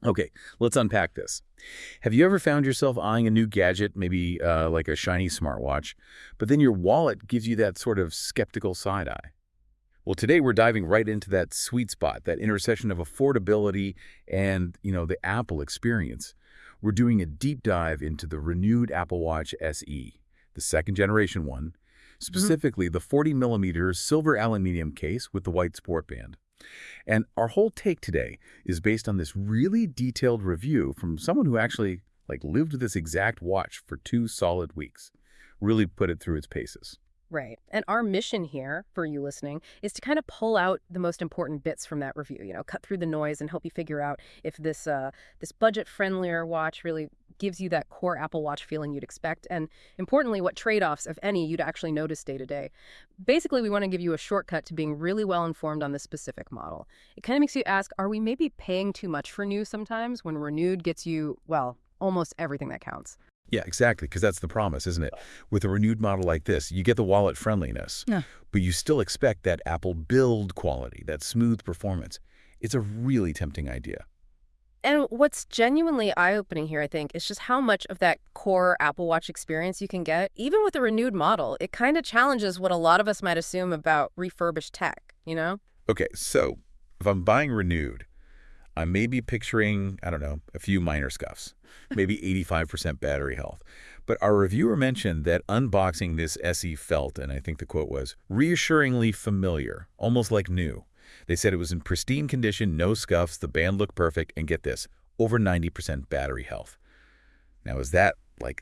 Okay, let's unpack this. Have you ever found yourself eyeing a new gadget, maybe like a shiny smartwatch, but then your wallet gives you that sort of skeptical side eye? Well, today we're diving right into that sweet spot, that intersection of affordability and, the Apple experience. We're doing a deep dive into the renewed Apple Watch SE, the second generation one, specifically the 40 millimeter silver aluminium case with the white sport band. And our whole take today is based on this really detailed review from someone who actually lived with this exact watch for 2 solid weeks. Really put it through its paces. Right. And our mission here, for you listening, is to kind of pull out the most important bits from that review, cut through the noise and help you figure out if this budget-friendlier watch really gives you that core Apple Watch feeling you'd expect, and importantly, what trade-offs, if any, you'd actually notice day to day. Basically, we want to give you a shortcut to being really well-informed on this specific model. It kind of makes you ask, are we maybe paying too much for new sometimes when renewed gets you, well, almost everything that counts? Yeah, exactly, because that's the promise, isn't it? With a renewed model like this, you get the wallet friendliness, but you still expect that Apple build quality, that smooth performance. It's a really tempting idea. And what's genuinely eye-opening here, I think, is just how much of that core Apple Watch experience you can get, even with a renewed model. It kind of challenges what a lot of us might assume about refurbished tech, Okay, so if I'm buying renewed, I may be picturing, I don't know, a few minor scuffs, maybe 85% battery health. But our reviewer mentioned that unboxing this SE felt, and I think the quote was, reassuringly familiar, almost like new. They said it was in pristine condition, no scuffs, the band looked perfect, and get this, over 90% battery health. Now, is that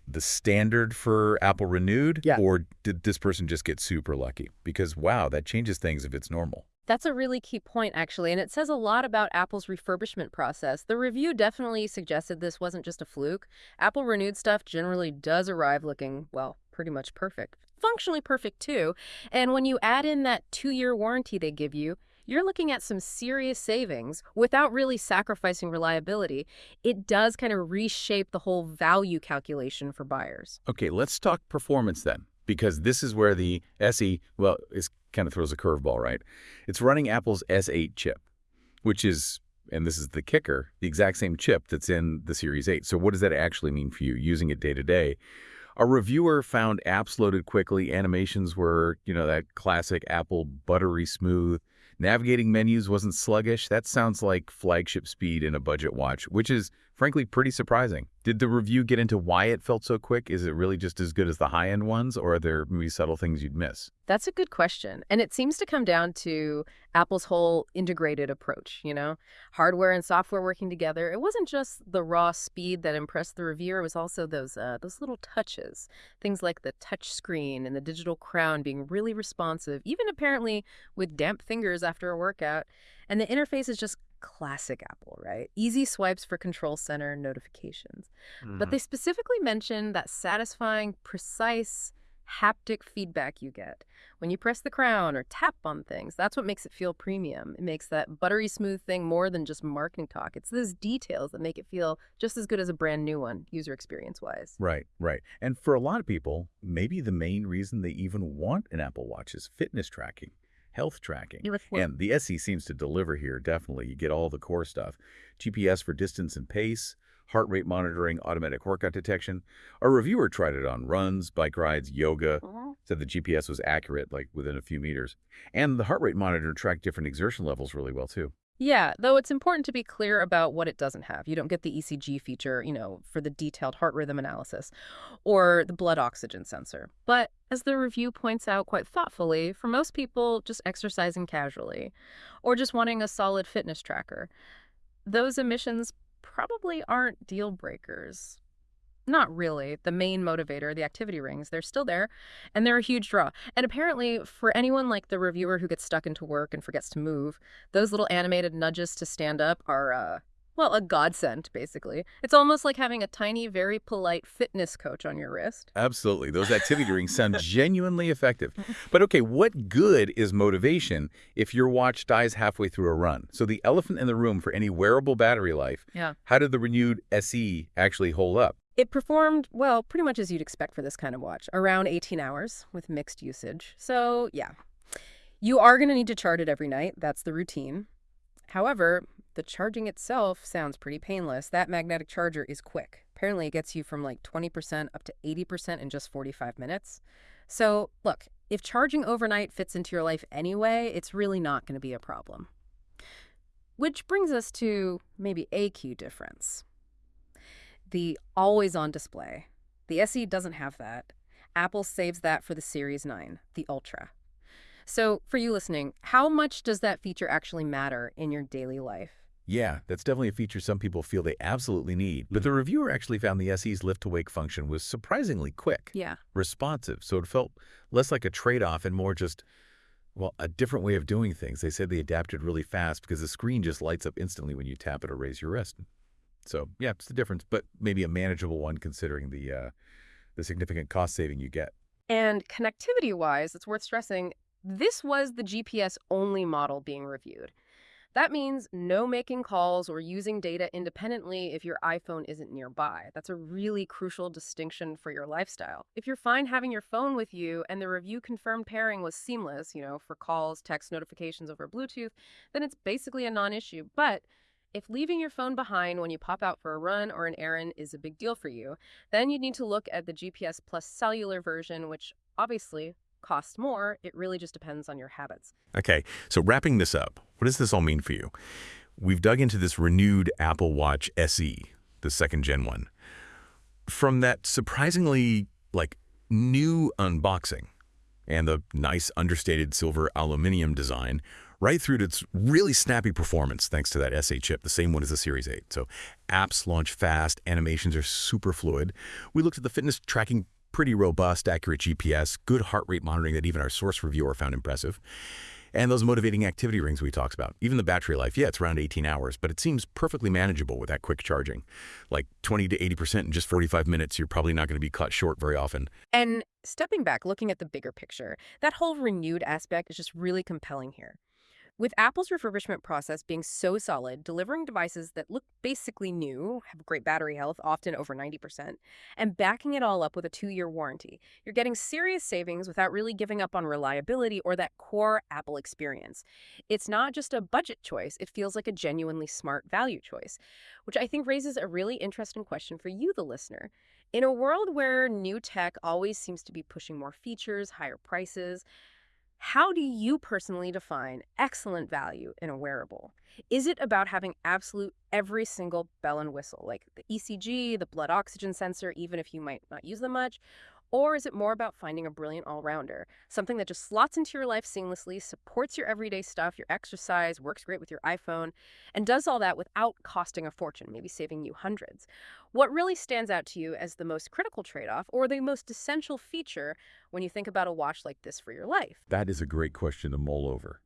the standard for Apple renewed? Yeah. Or did this person just get super lucky? Because, wow, that changes things if it's normal. That's a really key point, actually, and it says a lot about Apple's refurbishment process. The review definitely suggested this wasn't just a fluke. Apple renewed stuff generally does arrive looking, well, pretty much perfect. Functionally perfect, too. And when you add in that 2-year warranty they give you, you're looking at some serious savings without really sacrificing reliability. It does kind of reshape the whole value calculation for buyers. Okay, let's talk performance then, because this is where the SE, well, is kind of throws a curveball, right? It's running Apple's S8 chip, which is, and this is the kicker, the exact same chip that's in the Series 8. So what does that actually mean for you using it day to day? Our reviewer found apps loaded quickly, animations were, that classic Apple buttery smooth. Navigating menus wasn't sluggish. That sounds like flagship speed in a budget watch, which is frankly pretty surprising. Did the review get into why it felt so quick? Is it really just as good as the high-end ones, or are there maybe subtle things you'd miss? That's a good question. And it seems to come down to Apple's whole integrated approach, hardware and software working together. It wasn't just the raw speed that impressed the reviewer. It was also those little touches, things like the touch screen and the digital crown being really responsive, even apparently with damp fingers after a workout. And the interface is just classic Apple, right? Easy swipes for control center notifications. But they specifically mentioned that satisfying, precise haptic feedback you get when you press the crown or tap on things. That's what makes it feel premium. It makes that buttery smooth thing more than just marketing talk. It's those details that make it feel just as good as a brand new one, user experience-wise. Right. And for a lot of people, maybe the main reason they even want an Apple Watch is fitness tracking. Health tracking. And the SE seems to deliver here, definitely. You get all the core stuff. GPS for distance and pace, heart rate monitoring, automatic workout detection. Our reviewer tried it on runs, bike rides, yoga, said the GPS was accurate, within a few meters. And the heart rate monitor tracked different exertion levels really well, too. Yeah, though it's important to be clear about what it doesn't have. You don't get the ECG feature, for the detailed heart rhythm analysis, or the blood oxygen sensor. But as the review points out quite thoughtfully, for most people just exercising casually, or just wanting a solid fitness tracker, those emissions probably aren't deal breakers. Not really. The main motivator, the activity rings, they're still there, and they're a huge draw. And apparently, for anyone like the reviewer who gets stuck into work and forgets to move, those little animated nudges to stand up are, a godsend, basically. It's almost like having a tiny, very polite fitness coach on your wrist. Absolutely. Those activity rings sound genuinely effective. But okay, what good is motivation if your watch dies halfway through a run? So the elephant in the room for any wearable battery life, how did the renewed SE actually hold up? It performed, well, pretty much as you'd expect for this kind of watch, around 18 hours with mixed usage. So, yeah, you are going to need to chart it every night. That's the routine. However, the charging itself sounds pretty painless. That magnetic charger is quick. Apparently, it gets you from like 20% up to 80% in just 45 minutes. So, look, if charging overnight fits into your life anyway, it's really not going to be a problem. Which brings us to maybe a key difference: the always on display. The SE doesn't have that. Apple saves that for the Series 9, the Ultra. So, for you listening, how much does that feature actually matter in your daily life? Yeah, that's definitely a feature some people feel they absolutely need. But the reviewer actually found the SE's lift-to-wake function was surprisingly quick, Yeah. responsive, so it felt less like a trade-off and more just, well, a different way of doing things. They said they adapted really fast because the screen just lights up instantly when you tap it or raise your wrist. So, yeah, it's the difference, but maybe a manageable one considering the significant cost saving you get. And connectivity-wise, it's worth stressing, this was the GPS-only model being reviewed. That means no making calls or using data independently if your iPhone isn't nearby. That's a really crucial distinction for your lifestyle. If you're fine having your phone with you and the review confirmed pairing was seamless, for calls, text notifications over Bluetooth, then it's basically a non-issue. But if leaving your phone behind when you pop out for a run or an errand is a big deal for you, then you need to look at the GPS Plus cellular version, which obviously costs more. It really just depends on your habits. Okay, so wrapping this up, what does this all mean for you? We've dug into this renewed Apple Watch SE, the second gen one. From that surprisingly, new unboxing and the nice understated silver aluminium design, right through to its really snappy performance thanks to that SA chip, the same one as the Series 8. So apps launch fast, animations are super fluid. We looked at the fitness tracking, pretty robust, accurate GPS, good heart rate monitoring that even our source reviewer found impressive. And those motivating activity rings we talked about. Even the battery life, yeah, it's around 18 hours, but it seems perfectly manageable with that quick charging. Like 20 to 80% in just 45 minutes, you're probably not going to be caught short very often. And stepping back, looking at the bigger picture, that whole renewed aspect is just really compelling here. With Apple's refurbishment process being so solid, delivering devices that look basically new, have great battery health, often over 90%, and backing it all up with a 2-year warranty, you're getting serious savings without really giving up on reliability or that core Apple experience. It's not just a budget choice, it feels like a genuinely smart value choice, which I think raises a really interesting question for you, the listener. In a world where new tech always seems to be pushing more features, higher prices, how do you personally define excellent value in a wearable? Is it about having absolute every single bell and whistle, like the ECG, the blood oxygen sensor, even if you might not use them much? Or is it more about finding a brilliant all-rounder, something that just slots into your life seamlessly, supports your everyday stuff, your exercise, works great with your iPhone, and does all that without costing a fortune, maybe saving you hundreds? What really stands out to you as the most critical trade-off or the most essential feature when you think about a watch like this for your life? That is a great question to mull over.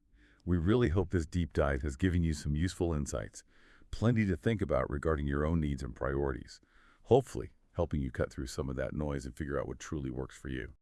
We really hope this deep dive has given you some useful insights, plenty to think about regarding your own needs and priorities, hopefully helping you cut through some of that noise and figure out what truly works for you.